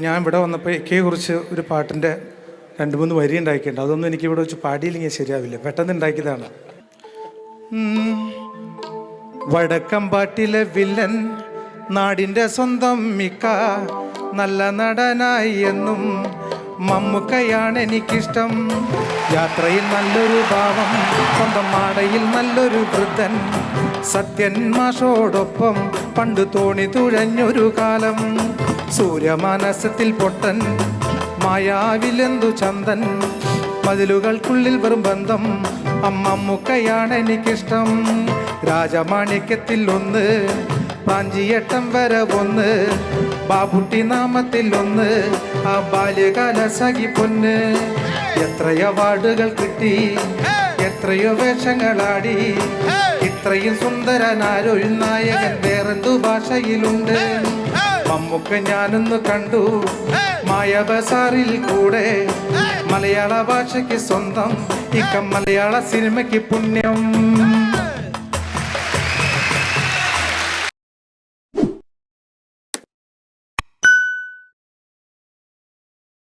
ഞാൻ ഇവിടെ വന്നപ്പോൾ എക്കയെ കുറിച്ച് ഒരു പാട്ടിൻ്റെ 2-3 വരി ഉണ്ടാക്കിയിട്ടുണ്ട്. അതൊന്നും എനിക്ക് ഇവിടെ വെച്ച് പാടിയില്ലെങ്കിൽ ശരിയാവില്ല. പെട്ടെന്ന് ഉണ്ടാക്കിയതാണ്. വടക്കമ്പാട്ടിലെ വില്ലൻ, നാടിൻ്റെ സ്വന്തം മിക്ക, നല്ല നടനായി എന്നും മമ്മൂക്കയാണ് എനിക്കിഷ്ടം. യാത്രയിൽ നല്ലൊരു ഭാവം, സ്വന്തം മാടയിൽ നല്ലൊരു വൃദ്ധൻ, സത്യൻ മാഷോടൊപ്പം പണ്ട് തോണി തുഴഞ്ഞൊരു കാലം. സൂര്യമാനസത്തിൽ പൊട്ടൻ, മായാവിലെന്തു ചന്തൻ, മതിലുകൾക്കുള്ളിൽ വെറും ബന്ധം, മമ്മൂക്കയാണ് എനിക്കിഷ്ടം. രാജമാണിക്യത്തിൽ 1, പ്രാഞ്ചിയട്ടം വരെ 1, ബാബുട്ടി നാമത്തിൽ 1, ആ ബാല്യകാല സഖി പൊന്ന്. എത്രയോ അവാർഡുകൾ കിട്ടി, എത്രയോ വേഷങ്ങളാടി, ഇത്രയും സുന്ദരനാരൊരു നായകൻ വേറെന്തു ഭാഷയിലുണ്ട്. മമ്മൂക്ക ഞാനൊന്ന് കണ്ടു മായ ബസാറിൽ കൂടെ, മലയാള ഭാഷയ്ക്ക് സ്വന്തം, ഇക്ക മലയാള സിനിമയ്ക്ക് പുണ്യം.